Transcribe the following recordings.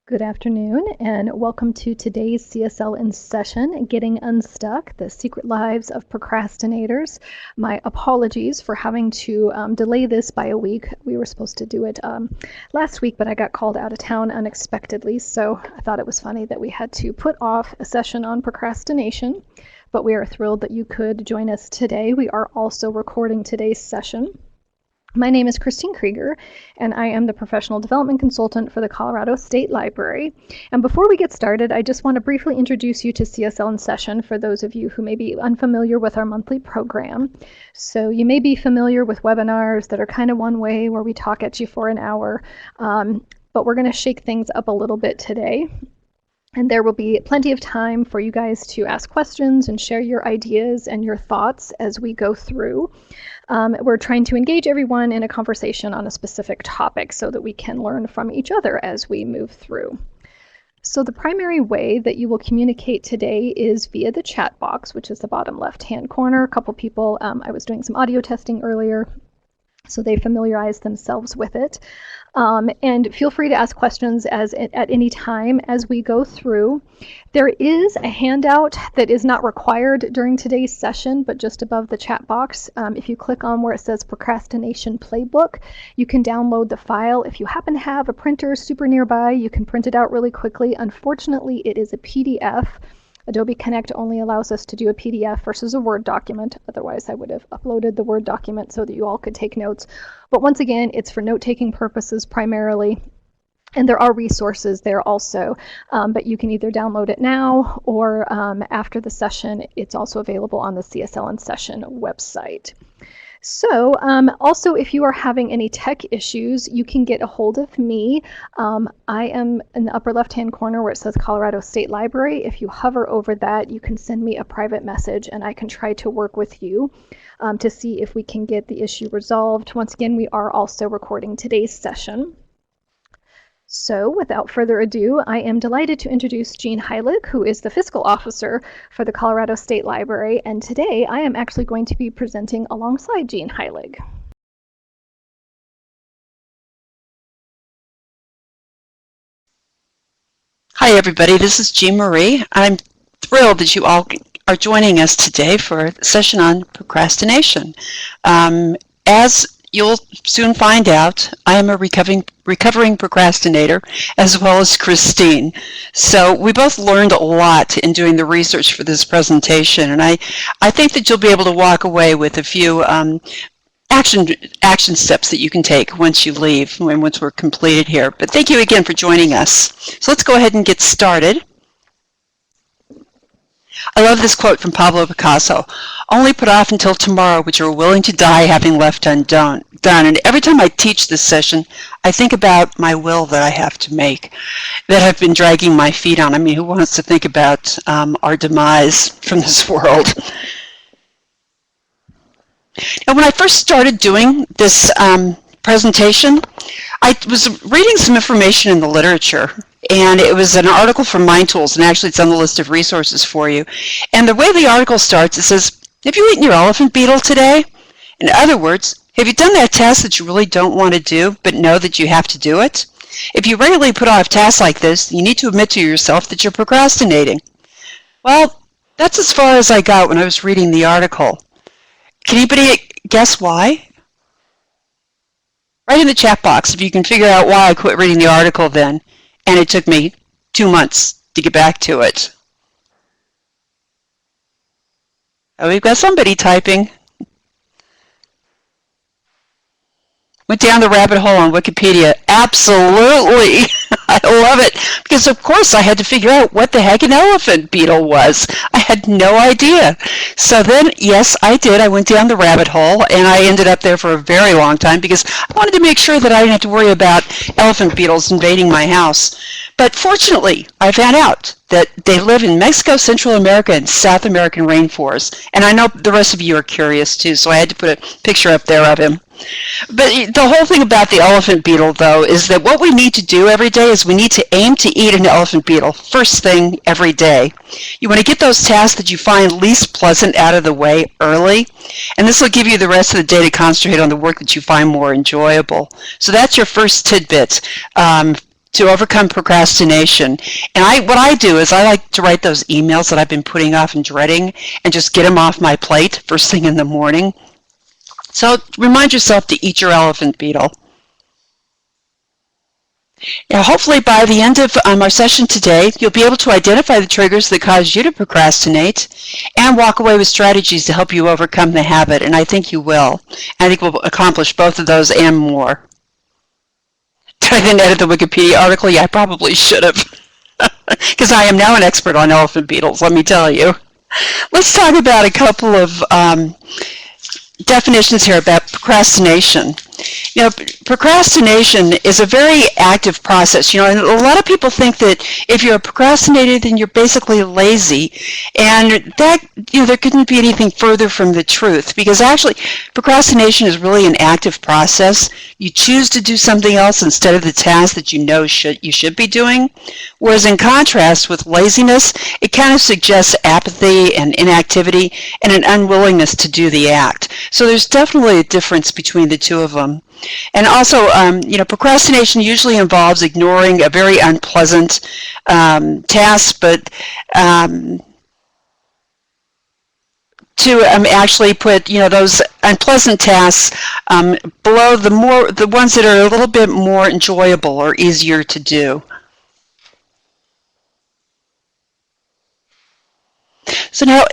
Good afternoon, and welcome to today's CSL in session, Getting Unstuck, the Secret Lives of Procrastinators. My apologies for having to delay this by a week. We were supposed to do it last week, but I got called out of town unexpectedly, so I thought it was funny that we had to put off a session on procrastination, but we are thrilled that you could join us today. We are also recording today's session. My name is Christine Krieger, and I am the Professional Development Consultant for the Colorado State Library. And before we get started, I just want to briefly introduce you to CSL in Session for those of you who may be unfamiliar with our monthly program. So you may be familiar with webinars that are kind of one way where we talk at you for an hour, but we're going to shake things up a little bit today. And there will be plenty of time for you guys to ask questions and share your ideas and your thoughts as we go through. We're trying to engage everyone in a conversation on a specific topic so that we can learn from each other as we move through. So the primary way that you will communicate today is via the chat box, which is the bottom left-hand corner. A couple people, I was doing some audio testing earlier, so they familiarized themselves with it. And feel free to ask questions at any time as we go through. There is a handout that is not required during today's session, but just above the chat box. If you click on where it says Procrastination Playbook, you can download the file. If you happen to have a printer super nearby, you can print it out really quickly. Unfortunately, it is a PDF. Adobe Connect only allows us to do a PDF versus a Word document. Otherwise, I would have uploaded the Word document so that you all could take notes. But once again, it's for note-taking purposes primarily. And there are resources there also, but you can either download it now or after the session. It's also available on the CSL in Session website. So also, if you are having any tech issues, you can get a hold of me. I am in the upper left-hand corner where it says Colorado State Library. If you hover over that, you can send me a private message and I can try to work with you to see if we can get the issue resolved. Once again, we are also recording today's session. So without further ado, I am delighted to introduce Jean Heilig, who is the Fiscal Officer for the Colorado State Library. And today I am actually going to be presenting alongside Jean Heilig. Hi everybody, this is Jean Marie. I'm thrilled that you all are joining us today for a session on procrastination. As you'll soon find out, I am a recovering procrastinator as well as Christine. So we both learned a lot in doing the research for this presentation, and I think that you'll be able to walk away with a few action steps that you can take once you leave, once we're completed here. But thank you again for joining us. So let's go ahead and get started. I love this quote from Pablo Picasso: "Only put off until tomorrow what you're willing to die having left undone." And every time I teach this session, I think about my will that I have to make, that I've been dragging my feet on. I mean, who wants to think about our demise from this world? Now, when I first started doing this presentation, I was reading some information in the literature, and it was an article from Mind Tools, and actually it's on the list of resources for you. And the way the article starts, it says, "Have you eaten your elephant beetle today?" In other words, have you done that task that you really don't want to do, but know that you have to do it? If you regularly put off tasks like this, you need to admit to yourself that you're procrastinating. Well, that's as far as I got when I was reading the article. Can anybody guess why? Write in the chat box if you can figure out why I quit reading the article then, and it took me 2 months to get back to it. Oh, we've got somebody typing. Went down the rabbit hole on Wikipedia. Absolutely. I love it. Because, of course, I had to figure out what the heck an elephant beetle was. I had no idea. So then, yes, I did. I went down the rabbit hole, and I ended up there for a very long time because I wanted to make sure that I didn't have to worry about elephant beetles invading my house. But fortunately, I found out that they live in Mexico, Central America, and South American rainforests. And I know the rest of you are curious, too, so I had to put a picture up there of him. But the whole thing about the elephant beetle, though, is that what we need to do every day is we need to aim to eat an elephant beetle first thing every day. You want to get those tasks that you find least pleasant out of the way early, and this will give you the rest of the day to concentrate on the work that you find more enjoyable. So that's your first tidbit to overcome procrastination. And what I do is I like to write those emails that I've been putting off and dreading and just get them off my plate first thing in the morning. So remind yourself to eat your elephant, beetle. Now, hopefully by the end of our session today, you'll be able to identify the triggers that cause you to procrastinate and walk away with strategies to help you overcome the habit, and I think you will. I think we'll accomplish both of those and more. Did I then edit the Wikipedia article? Yeah, I probably should have, because I am now an expert on elephant beetles, let me tell you. Let's talk about a couple of definitions here about procrastination. You know, procrastination is a very active process. You know, and a lot of people think that if you're a procrastinator, then you're basically lazy, and that, you know, there couldn't be anything further from the truth, because actually procrastination is really an active process. You choose to do something else instead of the task that you know you should be doing, whereas in contrast with laziness, it kind of suggests apathy and inactivity and an unwillingness to do the act. So there's definitely a difference between the two of them. And also, you know, procrastination usually involves ignoring a very unpleasant task, but to actually put, you know, those unpleasant tasks below the ones that are a little bit more enjoyable or easier to do. So now,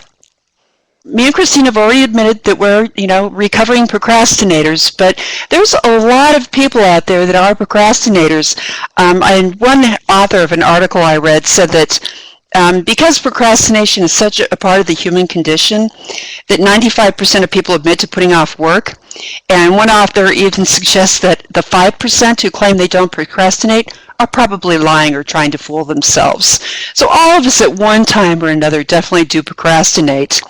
me and Christine have already admitted that we're, you know, recovering procrastinators, but there's a lot of people out there that are procrastinators. And one author of an article I read said that because procrastination is such a part of the human condition, that 95% of people admit to putting off work. And one author even suggests that the 5% who claim they don't procrastinate are probably lying or trying to fool themselves. So all of us at one time or another definitely do procrastinate.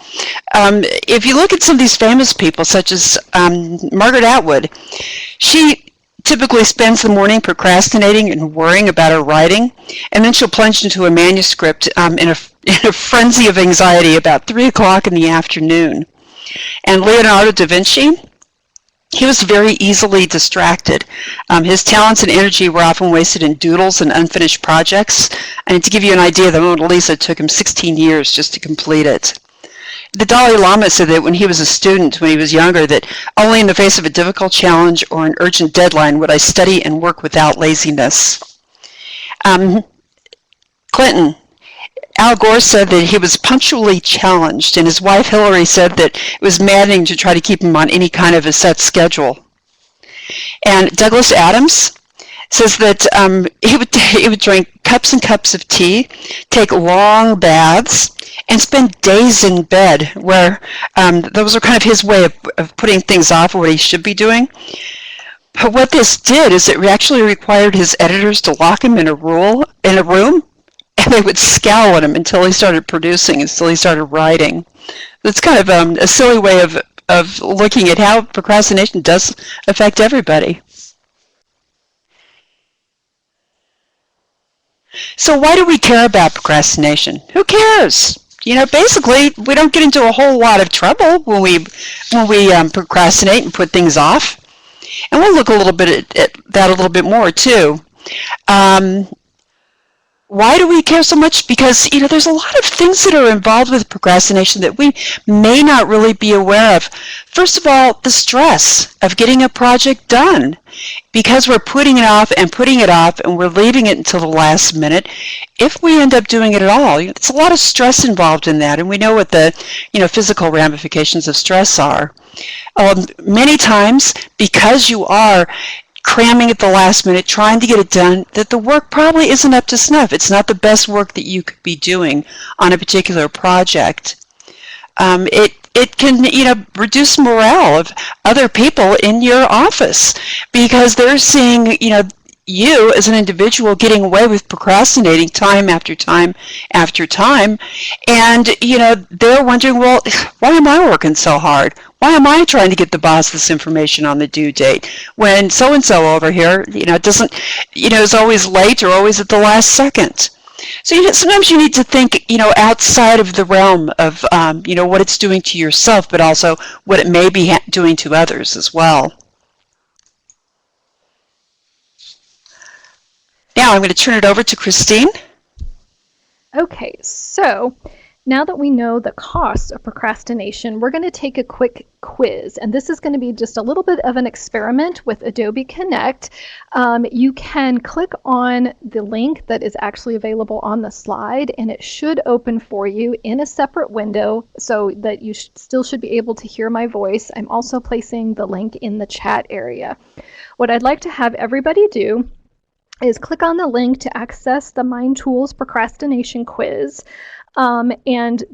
If you look at some of these famous people, such as Margaret Atwood, she typically spends the morning procrastinating and worrying about her writing, and then she'll plunge into a manuscript in a frenzy of anxiety about 3 o'clock in the afternoon. And Leonardo da Vinci, he was very easily distracted. His talents and energy were often wasted in doodles and unfinished projects. And to give you an idea, the Mona Lisa took him 16 years just to complete it. The Dalai Lama said that when he was a student, when he was younger, that only in the face of a difficult challenge or an urgent deadline would I study and work without laziness. Clinton, Al Gore said that he was punctually challenged, and his wife Hillary said that it was maddening to try to keep him on any kind of a set schedule. And Douglas Adams says that he would drink cups and cups of tea, take long baths, and spend days in bed, where those are kind of his way of putting things off what he should be doing. But what this did is it actually required his editors to lock him in a room, and they would scowl at him until he started producing, until he started writing. That's kind of a silly way of looking at how procrastination does affect everybody. So why do we care about procrastination? Who cares? You know, basically, we don't get into a whole lot of trouble when we procrastinate and put things off. And we'll look a little bit at that a little bit more too. Why do we care so much? Because, you know, there's a lot of things that are involved with procrastination that we may not really be aware of. First of all, the stress of getting a project done. Because we're putting it off and we're leaving it until the last minute, if we end up doing it at all, it's a lot of stress involved in that, and we know what the, you know, physical ramifications of stress are. Many times, because you are cramming at the last minute, trying to get it done, that the work probably isn't up to snuff. It's not the best work that you could be doing on a particular project. It can, you know, reduce morale of other people in your office because they're seeing, you know, you as an individual getting away with procrastinating time after time after time, and, you know, they're wondering, well, why am I working so hard? Why am I trying to get the boss this information on the due date when so-and-so over here, you know, doesn't, you know, is always late or always at the last second? So sometimes you need to think, you know, outside of the realm of, you know, what it's doing to yourself, but also what it may be doing to others as well. Now I'm going to turn it over to Christine. Okay, so now that we know the cost of procrastination, we're going to take a quick quiz. And this is going to be just a little bit of an experiment with Adobe Connect. You can click on the link that is actually available on the slide, and it should open for you in a separate window so that you still should be able to hear my voice. I'm also placing the link in the chat area. What I'd like to have everybody do is click on the link to access the Mind Tools procrastination quiz, and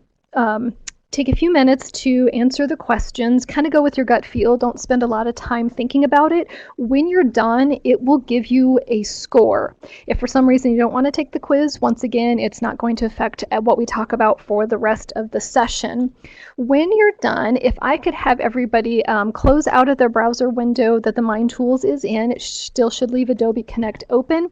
take a few minutes to answer the questions. Kind of go with your gut feel. Don't spend a lot of time thinking about it. When you're done, it will give you a score. If for some reason you don't want to take the quiz, once again, it's not going to affect what we talk about for the rest of the session. When you're done, if I could have everybody close out of their browser window that the Mind Tools is in, it still should leave Adobe Connect open.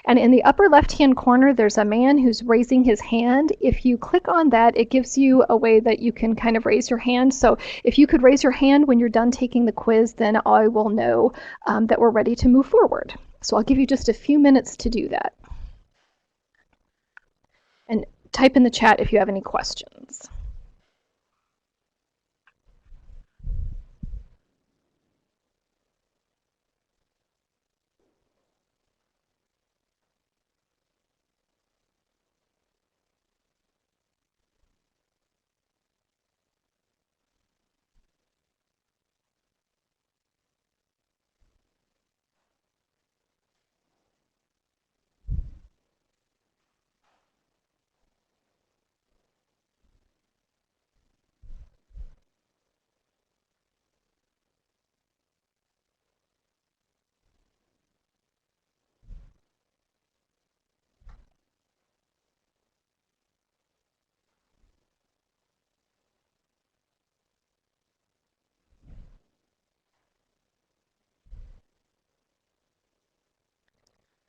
And in the upper left-hand corner, there's a man who's raising his hand. If you click on that, it gives you a way that you can kind of raise your hand. So if you could raise your hand when you're done taking the quiz, then I will know that we're ready to move forward. So I'll give you just a few minutes to do that. And type in the chat if you have any questions.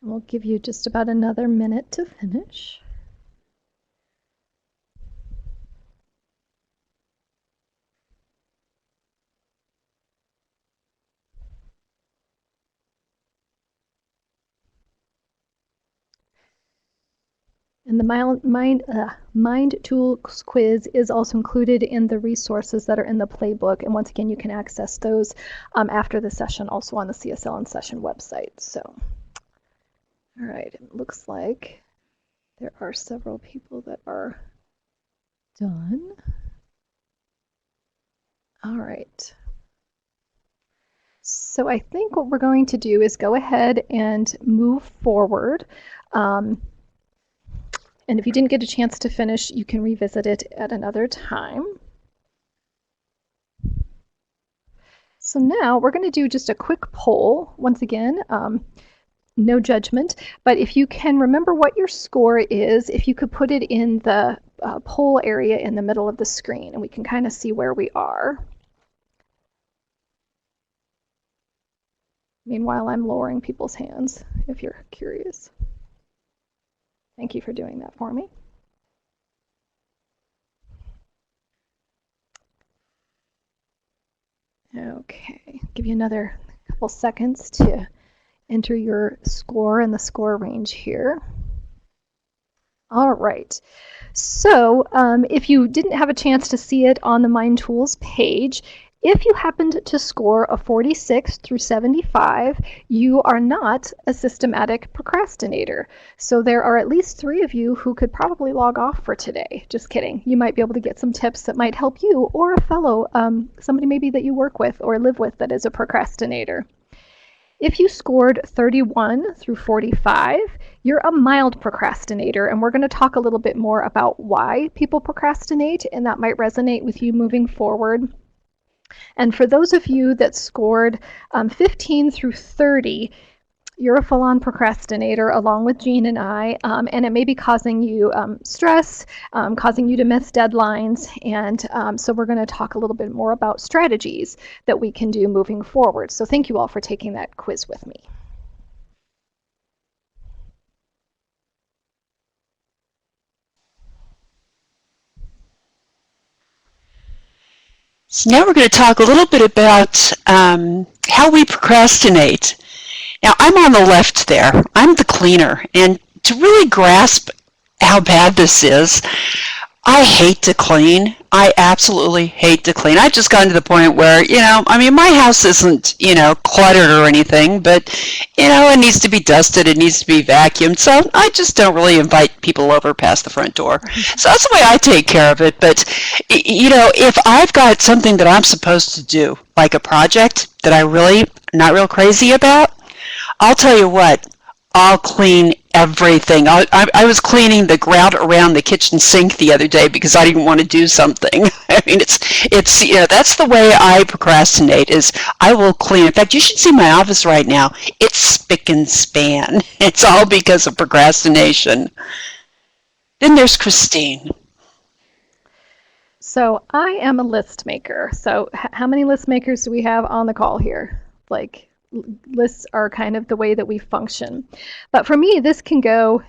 We'll give you just about another minute to finish. And the Mind Tools quiz is also included in the resources that are in the playbook. And once again, you can access those after the session, also on the CSL in Session website. So, all right, it looks like there are several people that are done. All right. So I think what we're going to do is go ahead and move forward. And if you didn't get a chance to finish, you can revisit it at another time. So now we're going to do just a quick poll. Once again, no judgment, but if you can remember what your score is, if you could put it in the poll area in the middle of the screen, and we can kind of see where we are. Meanwhile, I'm lowering people's hands, if you're curious. Thank you for doing that for me. Okay, give you another couple seconds to enter your score in the score range here. All right, so if you didn't have a chance to see it on the Mind Tools page, if you happened to score a 46 through 75, you are not a systematic procrastinator. So there are at least 3 of you who could probably log off for today. Just kidding. You might be able to get some tips that might help you or a fellow, somebody maybe that you work with or live with that is a procrastinator. If you scored 31 through 45, you're a mild procrastinator, and we're going to talk a little bit more about why people procrastinate, and that might resonate with you moving forward. And for those of you that scored 15 through 30, you're a full-on procrastinator along with Jean and I, and it may be causing you stress, causing you to miss deadlines, and so we're going to talk a little bit more about strategies that we can do moving forward. So thank you all for taking that quiz with me. So now we're going to talk a little bit about how we procrastinate. Now, I'm on the left there. I'm the cleaner. And to really grasp how bad this is, I hate to clean. I absolutely hate to clean. I've just gotten to the point where, my house isn't, cluttered or anything, but, it needs to be dusted. It needs to be vacuumed. So I just don't really invite people over past the front door. So that's the way I take care of it. But, if I've got something that I'm supposed to do, like a project that I really not real crazy about, I'll tell you what, I'll clean everything. I was cleaning the grout around the kitchen sink the other day because I didn't want to do something. I mean, it's that's the way I procrastinate, is I will clean. In fact, you should see my office right now. It's spick and span. It's all because of procrastination. Then there's Christine. So I am a list maker. So how many list makers do we have on the call here? Like, lists are kind of the way that we function. But for me, this can go,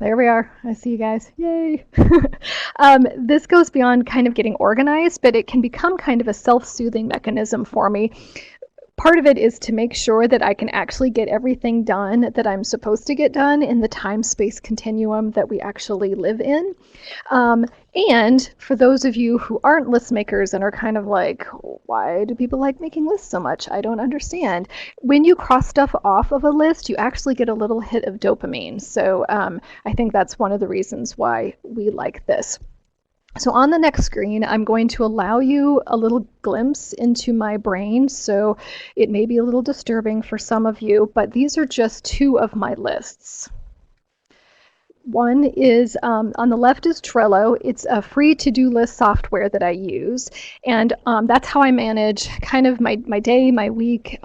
there we are. I see you guys. Yay. This goes beyond kind of getting organized, but it can become kind of a self-soothing mechanism for me. Part of it is to make sure that I can actually get everything done that I'm supposed to get done in the time-space continuum that we actually live in. And for those of you who aren't list makers and are kind of like, why do people like making lists so much? I don't understand. When you cross stuff off of a list, you actually get a little hit of dopamine. So I think that's one of the reasons why we like this. So on the next screen, I'm going to allow you a little glimpse into my brain. So it may be a little disturbing for some of you, but these are just two of my lists. One is, on the left is Trello. It's a free to-do list software that I use. And that's how I manage kind of my day, my week,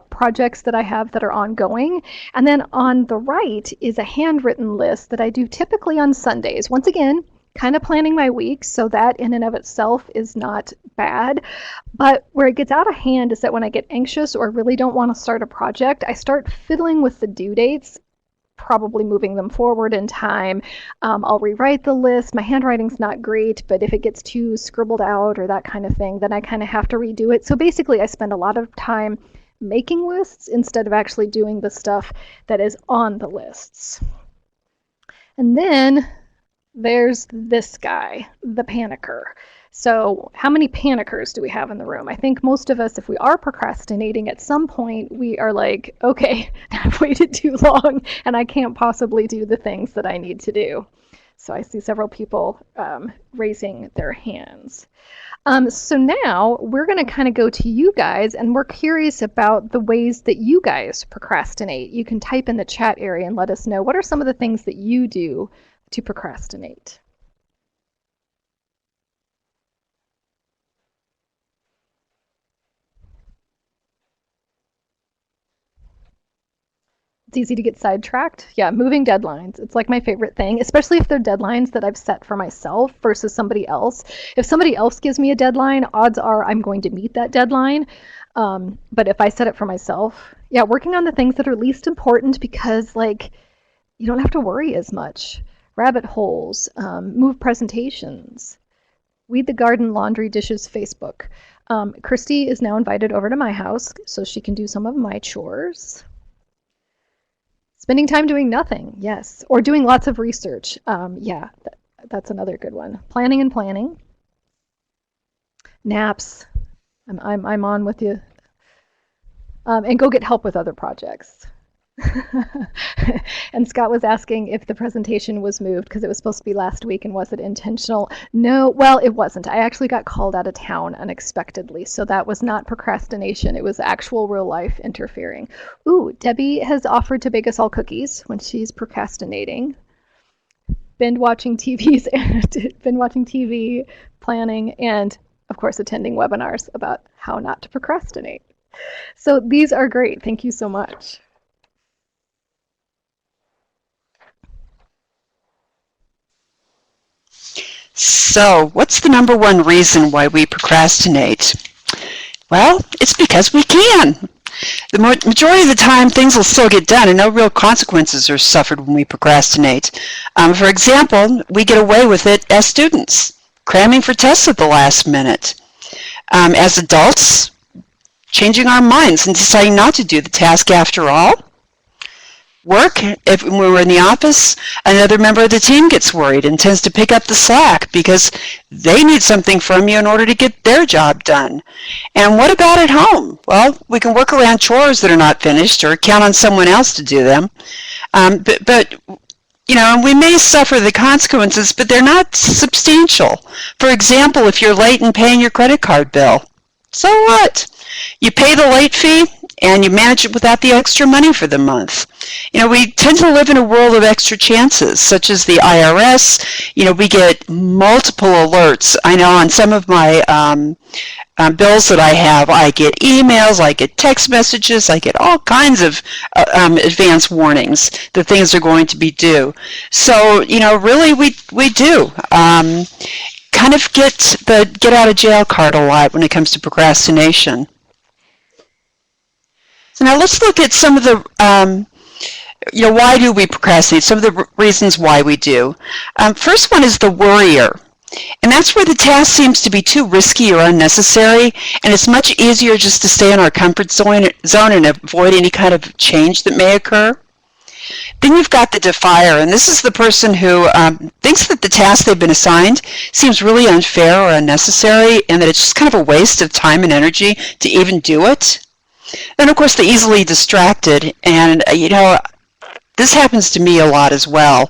projects that I have that are ongoing. And then on the right is a handwritten list that I do typically on Sundays. Once again, kind of planning my week, so that in and of itself is not bad. But where it gets out of hand is that when I get anxious or really don't want to start a project, I start fiddling with the due dates, probably moving them forward in time. I'll rewrite the list. My handwriting's not great, but if it gets too scribbled out or that kind of thing, then I kind of have to redo it. So basically, I spend a lot of time making lists instead of actually doing the stuff that is on the lists. And then there's this guy, the panicker. So how many panickers do we have in the room? I think most of us, if we are procrastinating at some point, we are like, okay, I've waited too long and I can't possibly do the things that I need to do. So I see several people raising their hands. So now we're going to kind of go to you guys, and we're curious about the ways that you guys procrastinate. You can type in the chat area and let us know, what are some of the things that you do to procrastinate? It's easy to get sidetracked. Yeah, moving deadlines. It's like my favorite thing, especially if they're deadlines that I've set for myself versus somebody else. If somebody else gives me a deadline, odds are I'm going to meet that deadline. But if I set it for myself, yeah, working on the things that are least important, because like you don't have to worry as much. Rabbit holes, move presentations, weed the garden, laundry, dishes, Facebook. Christy is now invited over to my house so she can do some of my chores. Spending time doing nothing, yes, or doing lots of research. Yeah, that's another good one. Planning and planning. Naps. I'm on with you. And go get help with other projects. And Scott was asking if the presentation was moved because it was supposed to be last week, and was it intentional? No, well, it wasn't. I actually got called out of town unexpectedly, so that was not procrastination. It was actual real life interfering. Ooh, Debbie has offered to bake us all cookies when she's procrastinating. Binge watching TVs, binge watching TV, planning, and of course attending webinars about how not to procrastinate. So these are great. Thank you so much. So, what's the number one reason why we procrastinate? Well, it's because we can. The majority of the time, things will still get done and no real consequences are suffered when we procrastinate. For example, we get away with it as students, cramming for tests at the last minute. As adults, changing our minds and deciding not to do the task after all. work, if when we're in the office, another member of the team gets worried and tends to pick up the slack because they need something from you in order to get their job done. And what about at home? Well, we can work around chores that are not finished or count on someone else to do them. But we may suffer the consequences, but they're not substantial. For example, if you're late in paying your credit card bill, so what? You pay the late fee and you manage it without the extra money for the month. We tend to live in a world of extra chances, such as the IRS. We get multiple alerts. I know on some of my bills that I have, I get emails, I get text messages, I get all kinds of advance warnings that things are going to be due. So, really we do kind of get the get out of jail card a lot when it comes to procrastination. So now let's look at some of the, why do we procrastinate? Some of the reasons why we do. First one is the worrier. And that's where the task seems to be too risky or unnecessary, and it's much easier just to stay in our comfort zone and avoid any kind of change that may occur. Then you've got the defier, and this is the person who thinks that the task they've been assigned seems really unfair or unnecessary, and that it's just kind of a waste of time and energy to even do it. Then, of course, the easily distracted, and this happens to me a lot as well.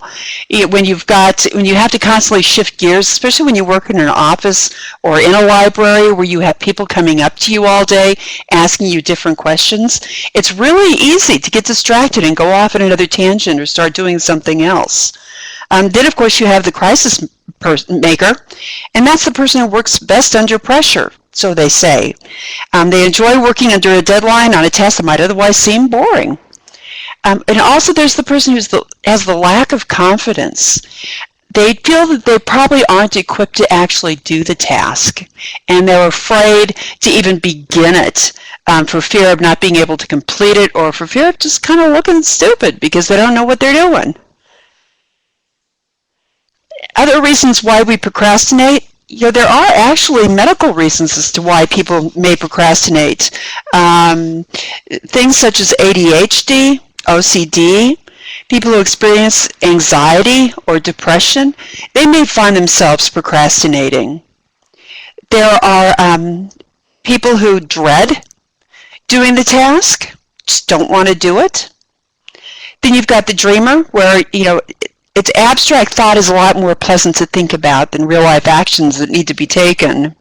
When you have to constantly shift gears, especially when you work in an office or in a library where you have people coming up to you all day asking you different questions, it's really easy to get distracted and go off on another tangent or start doing something else. Then, of course, you have the crisis maker, and that's the person who works best under pressure, so they say. They enjoy working under a deadline on a task that might otherwise seem boring. And also there's the person who has the lack of confidence. They feel that they probably aren't equipped to actually do the task, and they're afraid to even begin it for fear of not being able to complete it, or for fear of just kind of looking stupid because they don't know what they're doing. Other reasons why we procrastinate, there are actually medical reasons as to why people may procrastinate. Things such as ADHD, OCD, people who experience anxiety or depression, they may find themselves procrastinating. There are people who dread doing the task, just don't want to do it. Then you've got the dreamer, where, its abstract thought is a lot more pleasant to think about than real-life actions that need to be taken.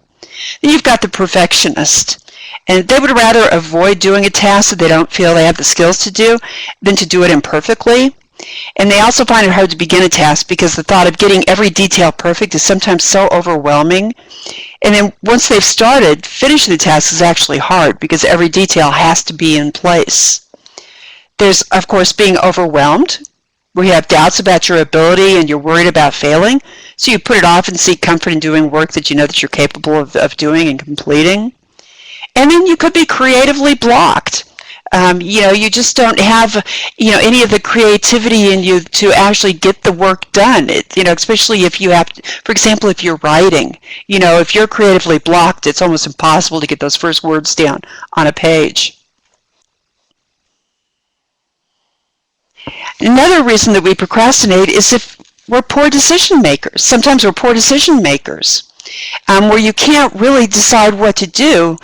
Then you've got the perfectionist, and they would rather avoid doing a task that they don't feel they have the skills to do than to do it imperfectly. And they also find it hard to begin a task because the thought of getting every detail perfect is sometimes so overwhelming. And then once they've started, finishing the task is actually hard because every detail has to be in place. There's, of course, being overwhelmed, where you have doubts about your ability and you're worried about failing, so you put it off and seek comfort in doing work that you know that you're capable of doing and completing. And then you could be creatively blocked. You just don't have, any of the creativity in you to actually get the work done. Especially if you have, for example, if you're writing, if you're creatively blocked, it's almost impossible to get those first words down on a page. Another reason that we procrastinate is if we're poor decision makers. Sometimes we're poor decision makers, where you can't really decide what to do.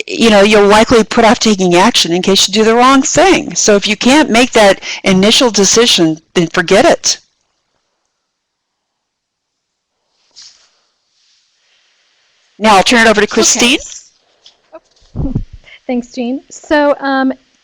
You'll likely put off taking action in case you do the wrong thing. So if you can't make that initial decision, then forget it. Now I'll turn it over to Christine. Okay. Thanks, Jean. So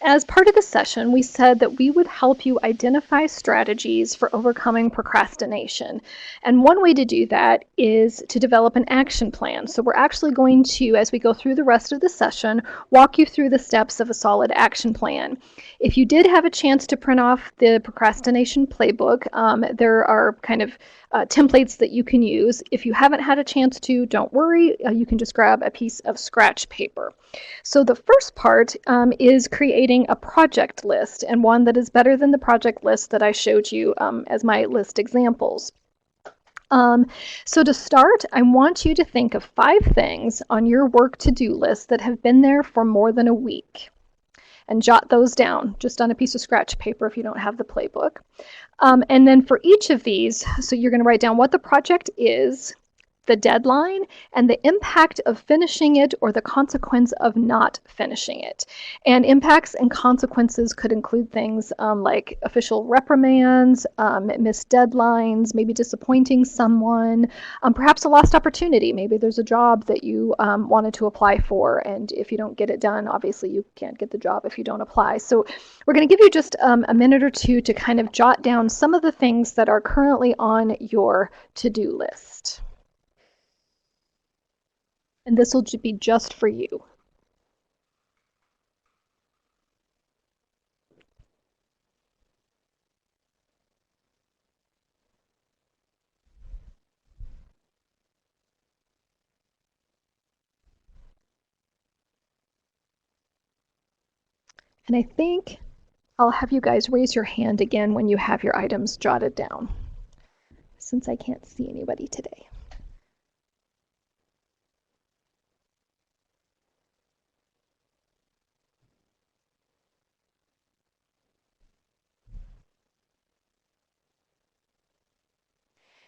as part of the session, we said that we would help you identify strategies for overcoming procrastination. And one way to do that is to develop an action plan. So we're actually going to, as we go through the rest of the session, walk you through the steps of a solid action plan. If you did have a chance to print off the procrastination playbook, there are kind of templates that you can use. If you haven't had a chance to, don't worry, you can just grab a piece of scratch paper. So the first part is creating a project list, and one that is better than the project list that I showed you as my list examples. So to start, I want you to think of 5 things on your work to-do list that have been there for more than a week. and jot those down just on a piece of scratch paper if you don't have the playbook. And then for each of these, so you're going to write down what the project is, the deadline, and the impact of finishing it or the consequence of not finishing it. And impacts and consequences could include things like official reprimands, missed deadlines, maybe disappointing someone, perhaps a lost opportunity. Maybe there's a job that you wanted to apply for, and if you don't get it done, obviously you can't get the job if you don't apply. So we're going to give you just a minute or two to kind of jot down some of the things that are currently on your to-do list. And this will be just for you. And I think I'll have you guys raise your hand again when you have your items jotted down, since I can't see anybody today.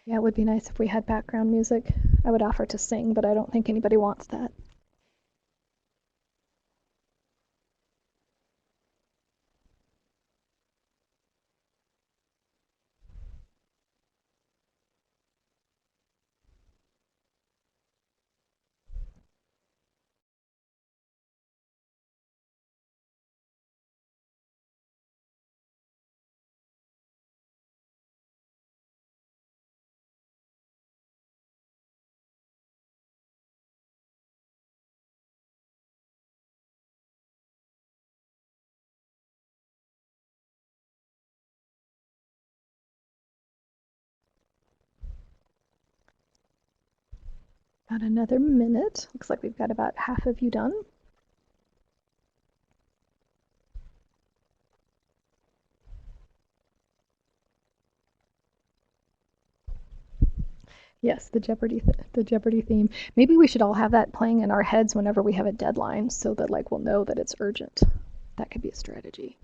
Yeah, it would be nice if we had background music. I would offer to sing, but I don't think anybody wants that. About another minute. Looks like we've got about half of you done. Yes, the Jeopardy theme. Maybe we should all have that playing in our heads whenever we have a deadline, so that we'll know that it's urgent. That could be a strategy.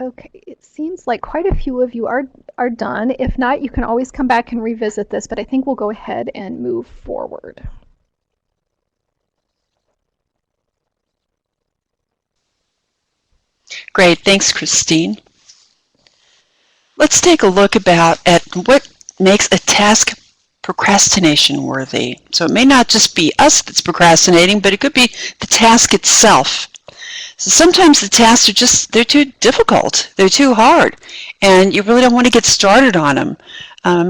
Okay, it seems like quite a few of you are done. If not, you can always come back and revisit this, but I think we'll go ahead and move forward. Great, thanks, Christine. Let's take a look at what makes a task procrastination worthy. So it may not just be us that's procrastinating, but it could be the task itself. So sometimes the tasks they're too difficult, they're too hard, and you really don't want to get started on them.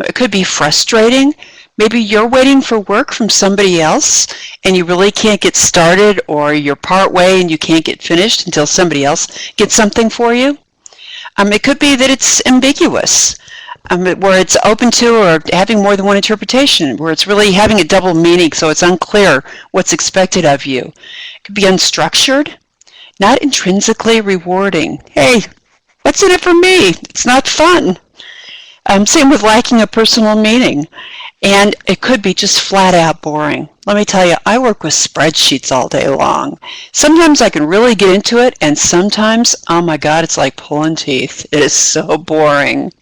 It could be frustrating. Maybe you're waiting for work from somebody else and you really can't get started, or you're part way and you can't get finished until somebody else gets something for you. It could be that it's ambiguous, where it's open to or having more than one interpretation, where it's really having a double meaning, so it's unclear what's expected of you. It could be unstructured, not intrinsically rewarding. Hey, what's in it for me? It's not fun. Same with lacking a personal meaning. And it could be just flat out boring. Let me tell you, I work with spreadsheets all day long. Sometimes I can really get into it, and sometimes, oh my God, it's like pulling teeth. It is so boring.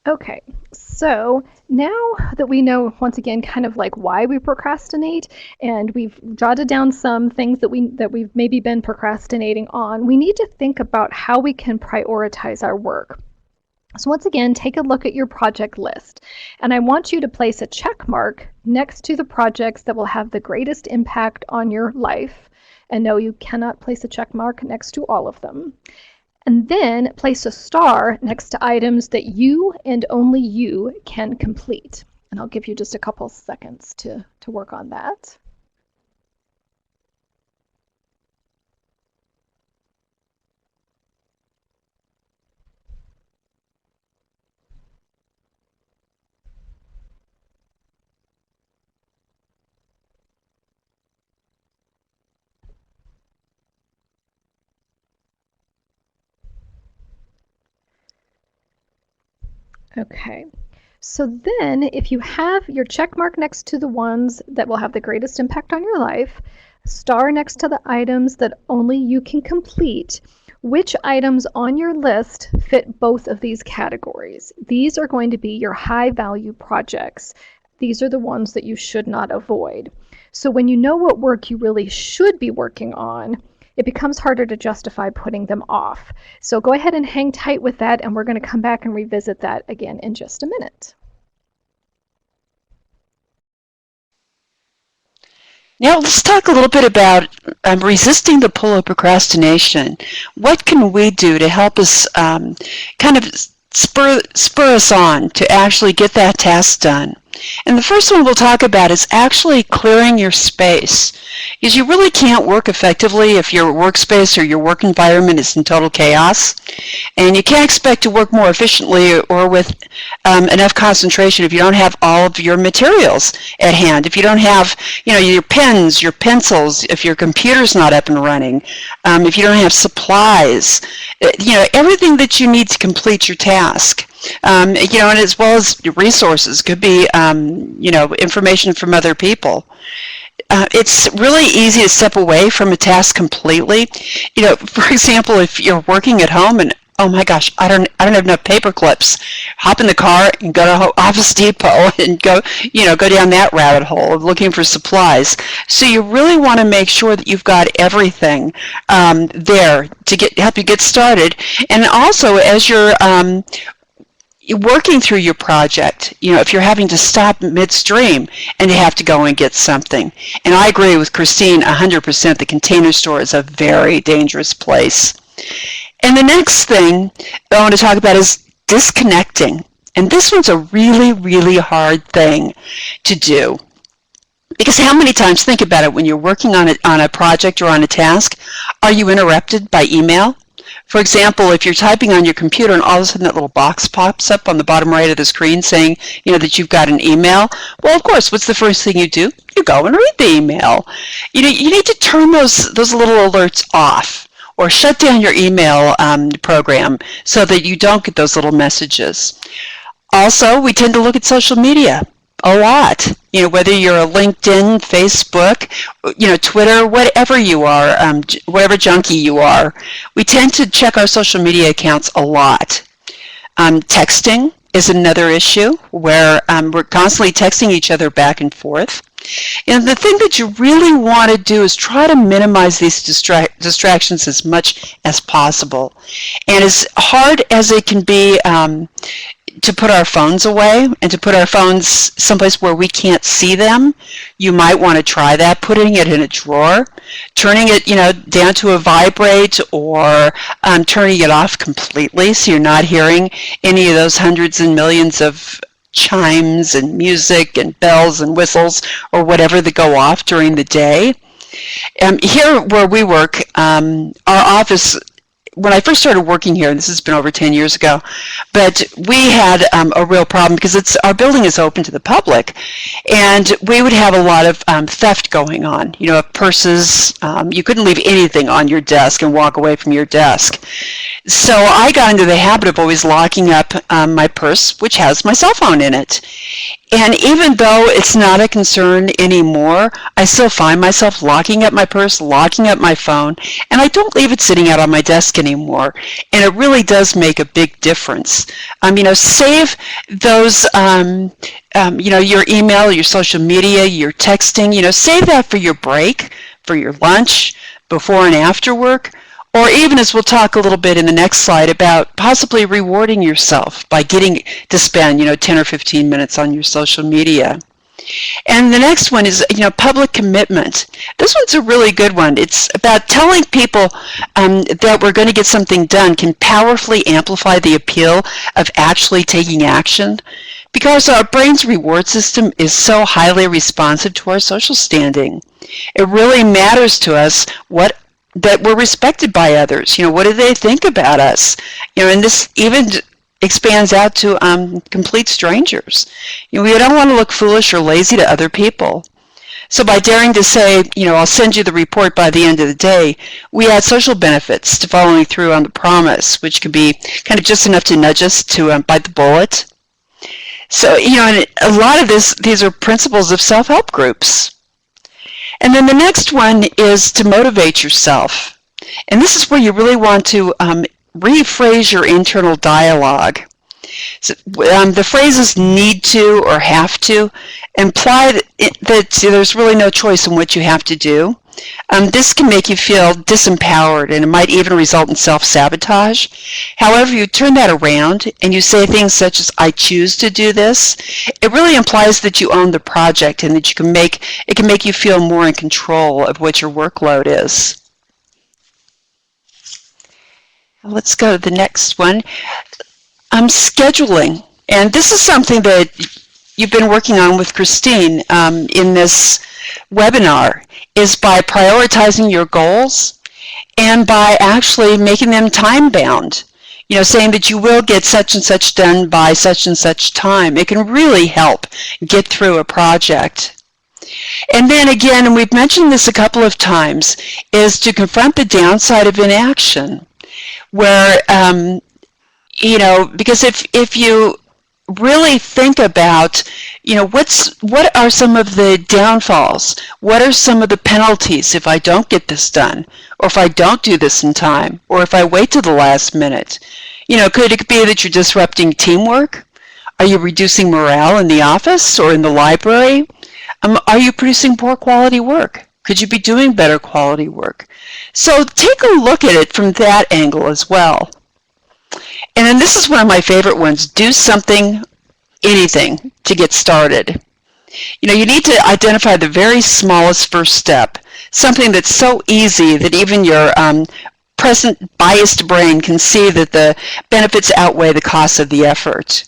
Okay, so now that we know, once again, kind of why we procrastinate, and we've jotted down some things that we've maybe been procrastinating on, we need to think about how we can prioritize our work. So once again, take a look at your project list, and I want you to place a check mark next to the projects that will have the greatest impact on your life. And no, you cannot place a check mark next to all of them. And then place a star next to items that you and only you can complete. And I'll give you just a couple seconds to work on that. Okay. So then if you have your check mark next to the ones that will have the greatest impact on your life, star next to the items that only you can complete, which items on your list fit both of these categories? These are going to be your high value projects. These are the ones that you should not avoid. So when you know what work you really should be working on, it becomes harder to justify putting them off. So go ahead and hang tight with that, and we're going to come back and revisit that again in just a minute. Now let's talk a little bit about resisting the pull of procrastination. What can we do to help us kind of spur us on to actually get that task done? And the first one we'll talk about is actually clearing your space. Because you really can't work effectively if your workspace or your work environment is in total chaos. And you can't expect to work more efficiently or with enough concentration if you don't have all of your materials at hand. If you don't have, your pens, your pencils, if your computer's not up and running, if you don't have supplies, everything that you need to complete your task. And as well as resources, could be, information from other people. It's really easy to step away from a task completely. For example, if you're working at home and, oh my gosh, I don't have enough paper clips, hop in the car and go to Office Depot and go down that rabbit hole of looking for supplies. So you really want to make sure that you've got everything there to help you get started. And also, as you're working through your project, if you're having to stop midstream and you have to go and get something. And I agree with Christine 100%, the Container Store is a very dangerous place. And the next thing I want to talk about is disconnecting. And this one's a really, really hard thing to do. Because how many times, think about it, when you're working on a project or on a task, are you interrupted by email? For example, if you're typing on your computer and all of a sudden that little box pops up on the bottom right of the screen saying, that you've got an email, well, of course, what's the first thing you do? You go and read the email. You need to turn those little alerts off or shut down your email program so that you don't get those little messages. Also, we tend to look at social media a lot. Whether you're a LinkedIn, Facebook, Twitter, whatever you are, whatever junkie you are, we tend to check our social media accounts a lot. Texting is another issue where we're constantly texting each other back and forth. And the thing that you really want to do is try to minimize these distractions as much as possible. And as hard as it can be to put our phones away and to put our phones someplace where we can't see them, you might want to try that, putting it in a drawer, turning it down to a vibrate, or turning it off completely so you're not hearing any of those hundreds and millions of chimes and music and bells and whistles or whatever that go off during the day. Here where we work, our office, when I first started working here, and this has been over 10 years ago, but we had a real problem because our building is open to the public, and we would have a lot of theft going on. Purses, you couldn't leave anything on your desk and walk away from your desk. So I got into the habit of always locking up my purse, which has my cell phone in it. And even though it's not a concern anymore, I still find myself locking up my purse, locking up my phone, and I don't leave it sitting out on my desk anymore. And it really does make a big difference. Save those, your email, your social media, your texting, save that for your break, for your lunch, before and after work. Or even, as we'll talk a little bit in the next slide, about possibly rewarding yourself by getting to spend, 10 or 15 minutes on your social media. And the next one is, public commitment. This one's a really good one. It's about telling people that we're going to get something done can powerfully amplify the appeal of actually taking action, because our brain's reward system is so highly responsive to our social standing. It really matters to us that we're respected by others. What do they think about us? And this even expands out to complete strangers. We don't want to look foolish or lazy to other people. So by daring to say, I'll send you the report by the end of the day, we add social benefits to following through on the promise, which could be kind of just enough to nudge us to bite the bullet So, and a lot of these are principles of self-help groups. And then the next one is to motivate yourself. And this is where you really want to rephrase your internal dialogue. So, the phrases need to or have to imply that there's really no choice in what you have to do. This can make you feel disempowered, and it might even result in self-sabotage. However, you turn that around and you say things such as, I choose to do this, it really implies that you own the project and that it can make you feel more in control of what your workload is. Let's go to the next one. Scheduling. And this is something that you've been working on with Christine in this webinar, is by prioritizing your goals and by actually making them time-bound. Saying that you will get such and such done by such and such time. It can really help get through a project. And then again, and we've mentioned this a couple of times, is to confront the downside of inaction, where because if you really think about, what are some of the downfalls? What are some of the penalties if I don't get this done, or if I don't do this in time, or if I wait to the last minute? Could it be that you're disrupting teamwork? Are you reducing morale in the office or in the library? Are you producing poor quality work? Could you be doing better quality work? So take a look at it from that angle as well. And then this is one of my favorite ones. Do something, anything, to get started. You need to identify the very smallest first step, something that's so easy that even your present biased brain can see that the benefits outweigh the cost of the effort.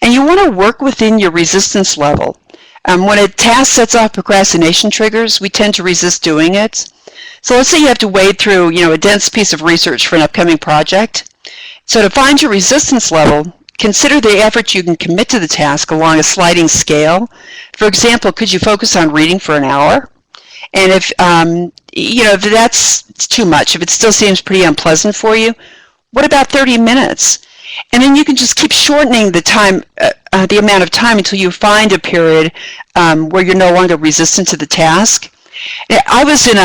And you want to work within your resistance level. When a task sets off procrastination triggers, we tend to resist doing it. So let's say you have to wade through, a dense piece of research for an upcoming project. So to find your resistance level, consider the effort you can commit to the task along a sliding scale. For example, could you focus on reading for an hour? And if if that's too much, if it still seems pretty unpleasant for you, what about 30 minutes? And then you can just keep shortening the time, the amount of time until you find a period where you're no longer resistant to the task. I was in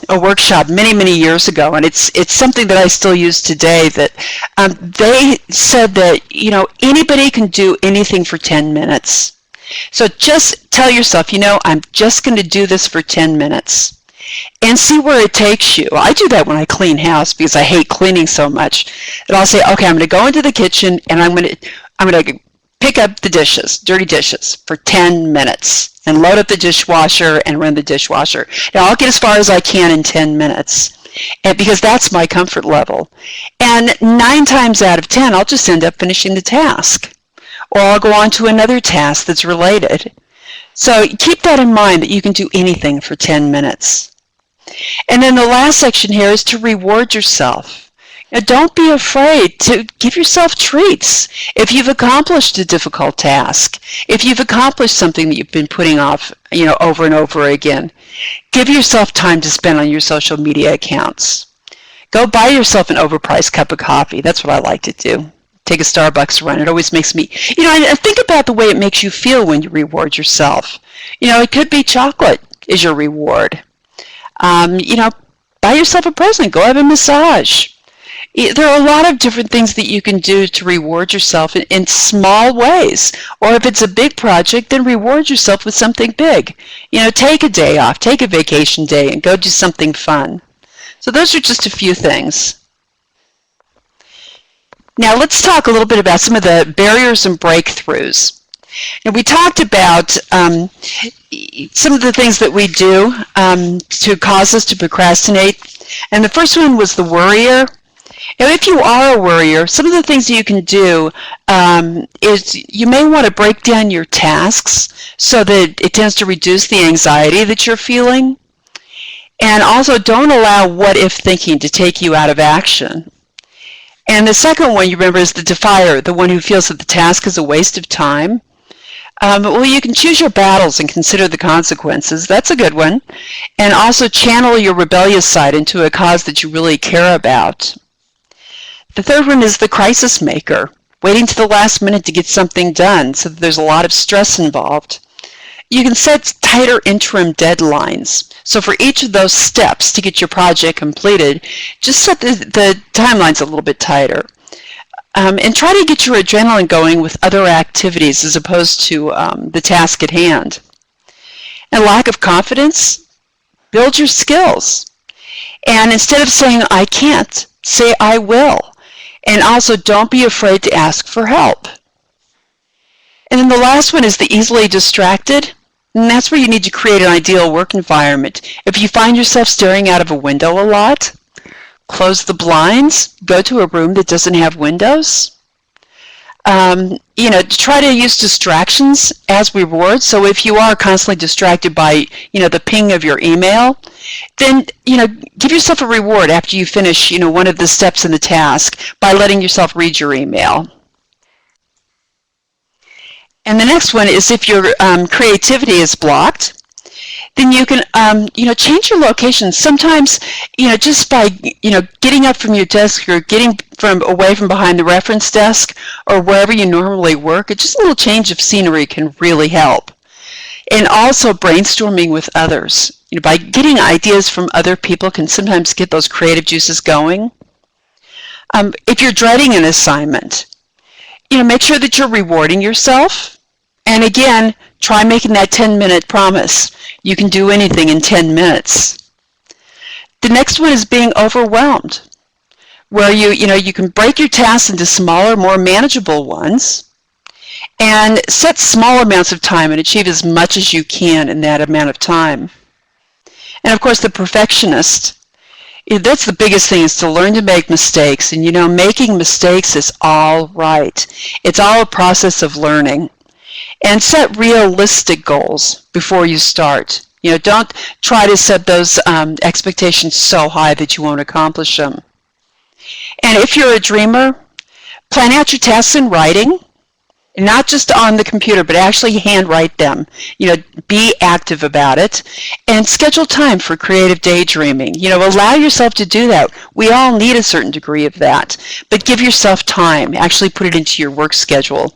a workshop many years ago, and it's something that I still use today, that they said that anybody can do anything for 10 minutes. So just tell yourself, I'm just going to do this for 10 minutes and see where it takes you. I do that when I clean house because I hate cleaning so much. And I'll say, okay, I'm going to go into the kitchen and I'm going to pick up the dishes, dirty dishes, for 10 minutes and load up the dishwasher and run the dishwasher. Now I'll get as far as I can in 10 minutes because that's my comfort level. And 9 times out of 10, I'll just end up finishing the task. Or I'll go on to another task that's related. So keep that in mind, that you can do anything for 10 minutes. And then the last section here is to reward yourself. Now, don't be afraid to give yourself treats. If you've accomplished a difficult task, if you've accomplished something that you've been putting off, over and over again, give yourself time to spend on your social media accounts. Go buy yourself an overpriced cup of coffee. That's what I like to do. Take a Starbucks run. It always makes me, and think about the way it makes you feel when you reward yourself. It could be chocolate is your reward. Buy yourself a present. Go have a massage. There are a lot of different things that you can do to reward yourself in small ways. Or if it's a big project, then reward yourself with something big. Take a day off, take a vacation day, and go do something fun. So those are just a few things. Now let's talk a little bit about some of the barriers and breakthroughs. Now we talked about some of the things that we do to cause us to procrastinate. And the first one was the worrier. Now, if you are a worrier, some of the things you can do is you may want to break down your tasks so that it tends to reduce the anxiety that you're feeling. And also, don't allow what-if thinking to take you out of action. And the second one, you remember, is the defier, the one who feels that the task is a waste of time. Well, you can choose your battles and consider the consequences. That's a good one. And also channel your rebellious side into a cause that you really care about. The third one is the crisis maker. waiting to the last minute to get something done, so that there's a lot of stress involved. You can set tighter interim deadlines. So for each of those steps to get your project completed, just set the timelines a little bit tighter. And try to get your adrenaline going with other activities as opposed to the task at hand. And lack of confidence, build your skills. And instead of saying, I can't, say, I will. And also, don't be afraid to ask for help. And then the last one is the easily distracted. And that's where you need to create an ideal work environment. If you find yourself staring out of a window a lot, close the blinds, go to a room that doesn't have windows. Try to use distractions as rewards. So if you are constantly distracted by, the ping of your email, then, give yourself a reward after you finish, one of the steps in the task by letting yourself read your email. And the next one is if your creativity is blocked, then you can, change your location. Sometimes, just by, getting up from your desk or getting away from behind the reference desk or wherever you normally work, just a little change of scenery can really help. And also brainstorming with others. By getting ideas from other people can sometimes get those creative juices going. If you're dreading an assignment, make sure that you're rewarding yourself. And again, try making that 10-minute promise. You can do anything in 10 minutes. The next one is being overwhelmed, where you can break your tasks into smaller, more manageable ones and set small amounts of time and achieve as much as you can in that amount of time. And of course, the perfectionist, that's the biggest thing, is to learn to make mistakes. And making mistakes is all right. It's all a process of learning. And set realistic goals before you start. Don't try to set those expectations so high that you won't accomplish them. And if you're a dreamer, plan out your tasks in writing, not just on the computer, but actually handwrite them. Be active about it, and schedule time for creative daydreaming. Allow yourself to do that. We all need a certain degree of that, but give yourself time. Actually put it into your work schedule.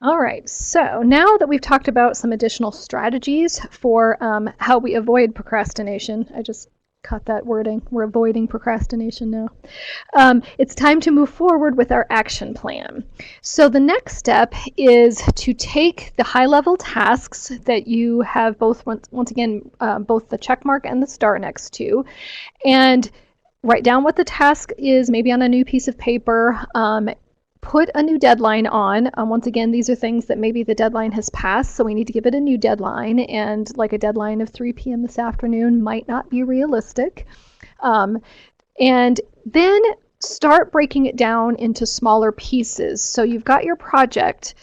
All right, so now that we've talked about some additional strategies for how we avoid procrastination, I just caught that wording, we're avoiding procrastination now. It's time to move forward with our action plan. So the next step is to take the high-level tasks that you have both, once again, both the check mark and the star next to, and write down what the task is, maybe on a new piece of paper. Put a new deadline on. Once again, these are things that maybe the deadline has passed, so we need to give it a new deadline, and like a deadline of 3 p.m. this afternoon might not be realistic. And then start breaking it down into smaller pieces. So you've got your project.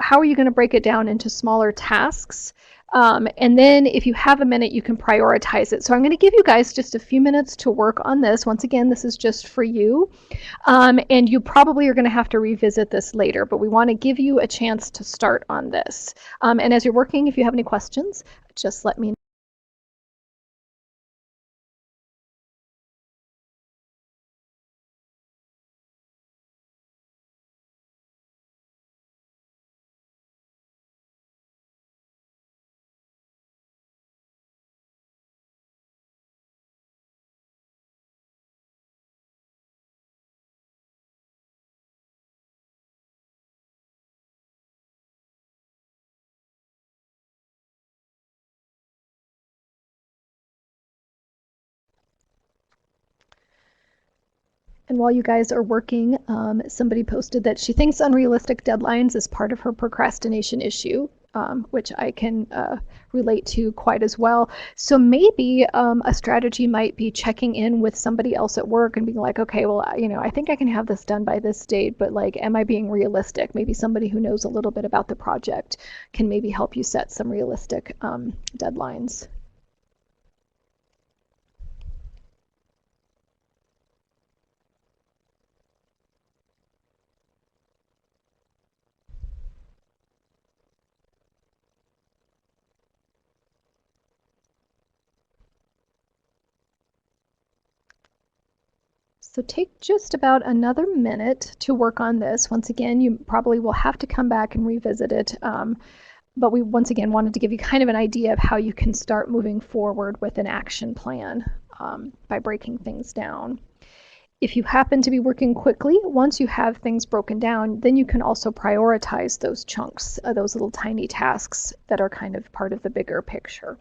How are you going to break it down into smaller tasks? And then if you have a minute, you can prioritize it. So I'm going to give you guys just a few minutes to work on this. Once again, this is just for you. And you probably are going to have to revisit this later, but we want to give you a chance to start on this. And as you're working, if you have any questions, just let me know. And while you guys are working, somebody posted that she thinks unrealistic deadlines is part of her procrastination issue, which I can relate to quite as well. So maybe a strategy might be checking in with somebody else at work and being like, okay, well, I think I can have this done by this date, but like, am I being realistic? Maybe somebody who knows a little bit about the project can maybe help you set some realistic deadlines. So take just about another minute to work on this. Once again, you probably will have to come back and revisit it. But we once again wanted to give you kind of an idea of how you can start moving forward with an action plan by breaking things down. If you happen to be working quickly, once you have things broken down, then you can also prioritize those chunks, those little tiny tasks that are kind of part of the bigger picture.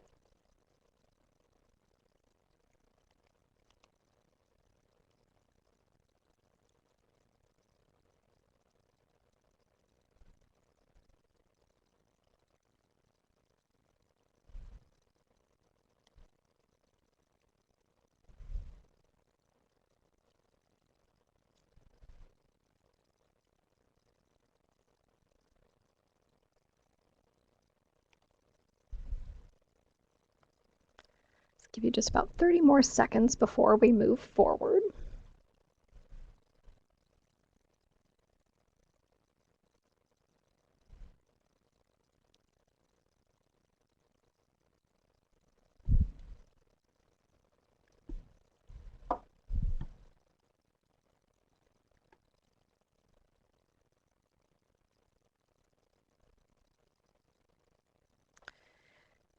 Give you just about 30 more seconds before we move forward.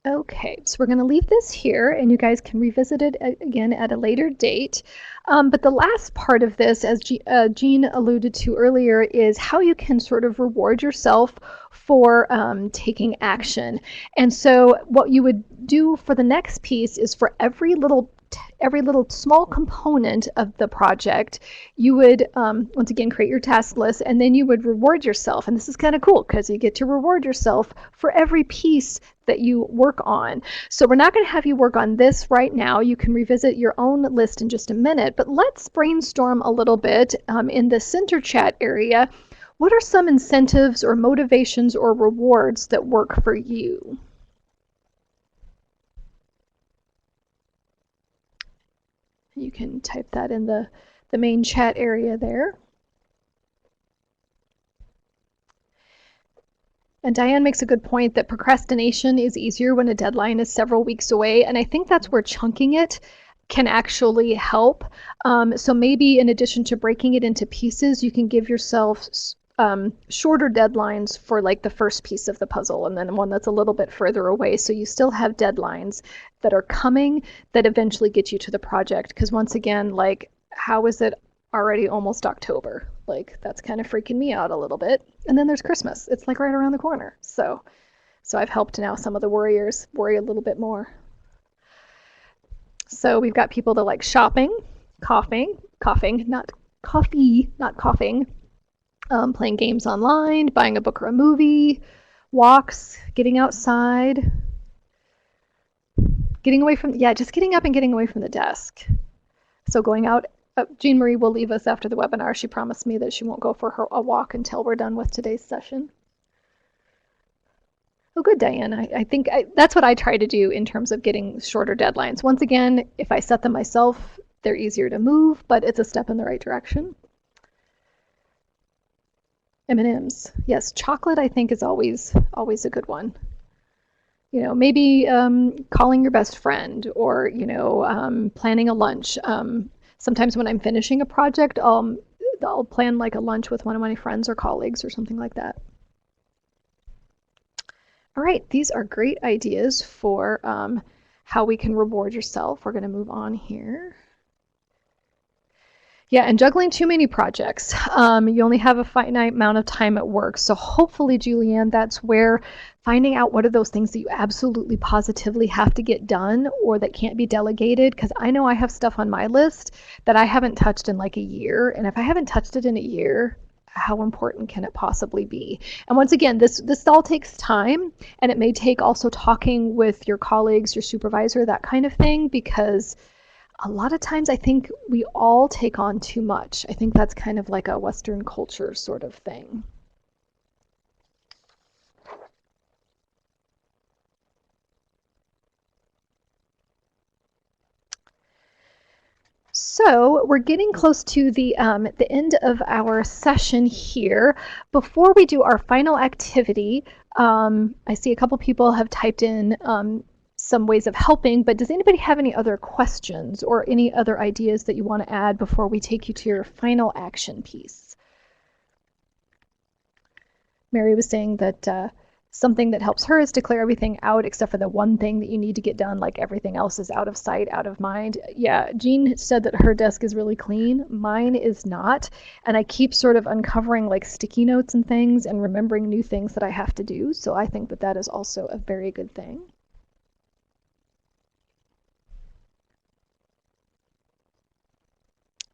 Okay, so we're going to leave this here, and you guys can revisit it again at a later date. But the last part of this, as Jean alluded to earlier, is how you can sort of reward yourself for taking action. And so what you would do for the next piece is for every little small component of the project, you would once again create your task list, and then you would reward yourself. And this is kind of cool because you get to reward yourself for every piece that you work on. So we're not going to have you work on this right now. You can revisit your own list in just a minute, but let's brainstorm a little bit in the center chat area. What are some incentives or motivations or rewards that work for you? You can type that in the main chat area there. And Diane makes a good point that procrastination is easier when a deadline is several weeks away. And I think that's where chunking it can actually help. So maybe in addition to breaking it into pieces, you can give yourself shorter deadlines for like the first piece of the puzzle, and then one that's a little bit further away. So you still have deadlines that are coming that eventually get you to the project. Because once again, like, how is it already almost October? Like, that's kind of freaking me out a little bit. And then there's Christmas. It's like right around the corner. So I've helped now some of the worriers worry a little bit more. So we've got people that like shopping, coughing, not coffee, not coughing, playing games online, buying a book or a movie, walks, getting outside, getting away from, just getting up and getting away from the desk. So going out. Jean Marie will leave us after the webinar. She promised me that she won't go for a walk until we're done with today's session. Oh, good, Diane. I think that's what I try to do in terms of getting shorter deadlines. Once again, if I set them myself, they're easier to move, but it's a step in the right direction. M&Ms. Yes, chocolate I think is always a good one. You know, maybe calling your best friend, or, you know, planning a lunch. Sometimes when I'm finishing a project, I'll plan like a lunch with one of my friends or colleagues or something like that. All right, these are great ideas for how we can reward yourself. We're going to move on here. Yeah, and juggling too many projects. You only have a finite amount of time at work. So hopefully, Julianne, that's where finding out what are those things that you absolutely positively have to get done or that can't be delegated. Because I know I have stuff on my list that I haven't touched in like a year. And if I haven't touched it in a year, how important can it possibly be? And once again, this all takes time, and it may take also talking with your colleagues, your supervisor, that kind of thing, because a lot of times I think we all take on too much. I think that's kind of like a Western culture sort of thing. So we're getting close to the end of our session here. Before we do our final activity, I see a couple people have typed in some ways of helping, but does anybody have any other questions or any other ideas that you want to add before we take you to your final action piece? Mary was saying that something that helps her is to clear everything out except for the one thing that you need to get done, like everything else is out of sight, out of mind. Yeah, Jean said that her desk is really clean. Mine is not. And I keep sort of uncovering like sticky notes and things and remembering new things that I have to do. So I think that that is also a very good thing.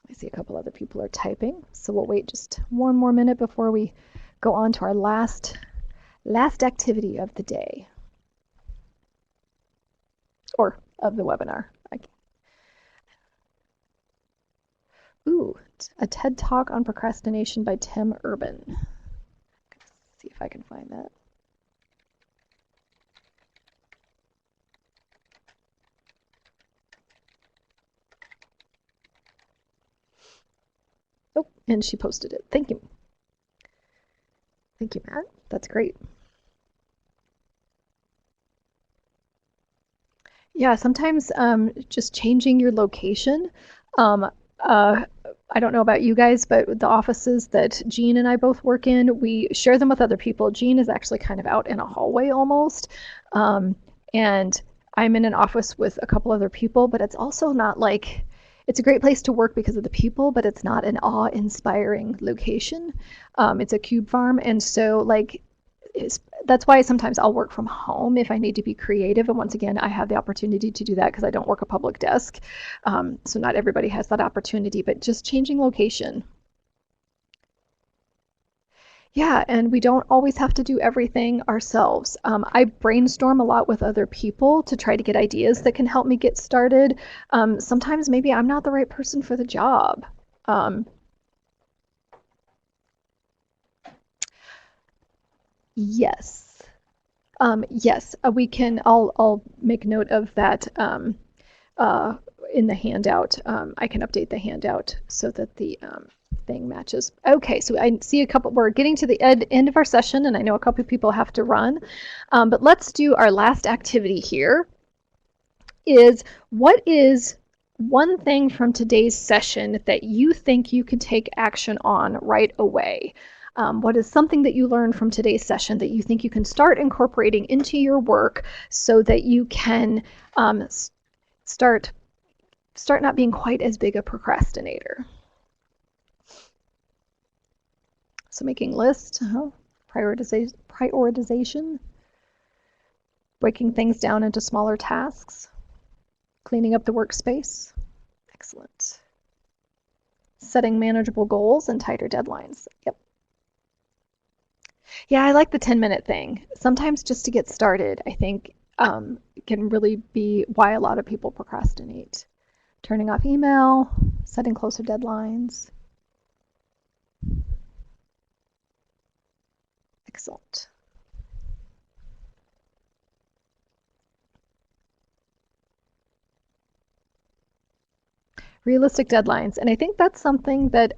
I see a couple other people are typing, so we'll wait just one more minute before we go on to our last activity of the day, or of the webinar. Ooh, a TED Talk on procrastination by Tim Urban. Let's see if I can find that. Oh, and she posted it. Thank you. Thank you, Matt. That's great. Yeah, sometimes just changing your location. I don't know about you guys, but the offices that Jean and I both work in, we share them with other people. Jean is actually kind of out in a hallway almost. And I'm in an office with a couple other people, but it's also not like, it's a great place to work because of the people, but it's not an awe-inspiring location. It's a cube farm, and so like that's why sometimes I'll work from home if I need to be creative. And once again, I have the opportunity to do that because I don't work a public desk. So not everybody has that opportunity, but just changing location. Yeah, and we don't always have to do everything ourselves. I brainstorm a lot with other people to try to get ideas that can help me get started. Sometimes maybe I'm not the right person for the job. Yes. Yes, we can. I'll make note of that in the handout. I can update the handout so that the thing matches. Okay, so I see a couple. We're getting to the end of our session, and I know a couple of people have to run. But let's do our last activity here. What is one thing from today's session that you think you can take action on right away? What is something that you learned from today's session that you think you can start incorporating into your work so that you can start not being quite as big a procrastinator? So making lists, prioritization, breaking things down into smaller tasks, cleaning up the workspace. Excellent. Setting manageable goals and tighter deadlines. Yep. Yeah, I like the 10-minute thing. Sometimes just to get started, I think can really be why a lot of people procrastinate. Turning off email, setting closer deadlines. Excellent. Realistic deadlines. And I think that's something that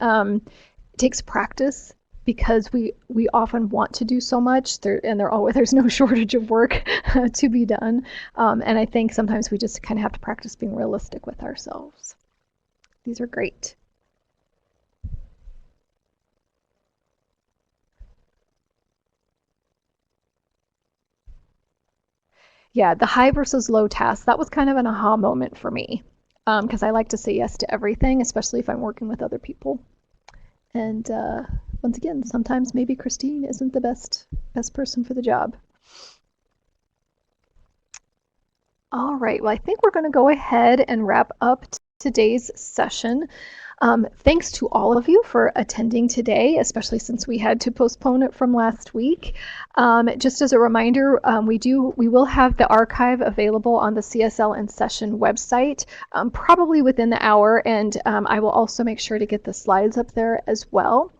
takes practice, because we often want to do so much there's no shortage of work to be done. And I think sometimes we just kind of have to practice being realistic with ourselves. These are great. Yeah, the high versus low tasks, that was kind of an aha moment for me, because I like to say yes to everything, especially if I'm working with other people. And once again, sometimes maybe Christine isn't the best person for the job. All right, well, I think we're going to go ahead and wrap up today's session. Thanks to all of you for attending today, especially since we had to postpone it from last week. Just as a reminder, we will have the archive available on the CSL in Session website, probably within the hour, and I will also make sure to get the slides up there as well.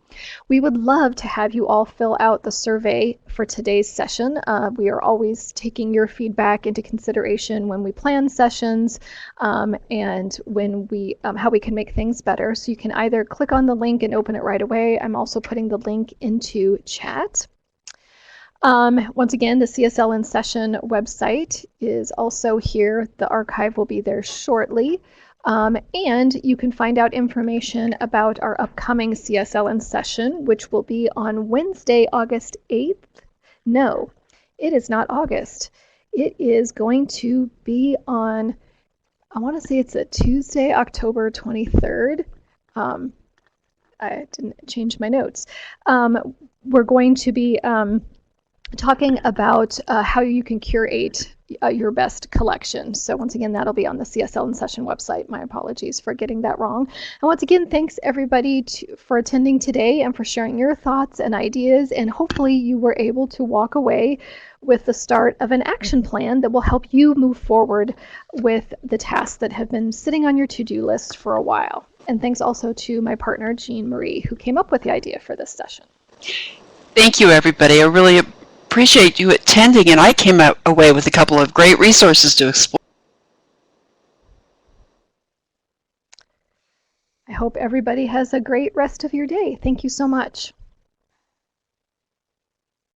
We would love to have you all fill out the survey for today's session. We are always taking your feedback into consideration when we plan sessions and when we how we can make things better. So you can either click on the link and open it right away. I'm also putting the link into chat. Once again, the CSL in Session website is also here. The archive will be there shortly. And you can find out information about our upcoming CSL in Session, which will be on Wednesday, August 8th. No, it is not August. It is going to be on, I want to say it's a Tuesday, October 23rd. I didn't change my notes. We're going to be talking about how you can curate your best collection. So once again, that'll be on the CSL in Session website. My apologies for getting that wrong. And once again, thanks everybody for attending today and for sharing your thoughts and ideas. And hopefully you were able to walk away with the start of an action plan that will help you move forward with the tasks that have been sitting on your to-do list for a while. And thanks also to my partner, Jean Marie, who came up with the idea for this session. Thank you, everybody. I really appreciate you attending, and I came away with a couple of great resources to explore. I hope everybody has a great rest of your day. Thank you so much.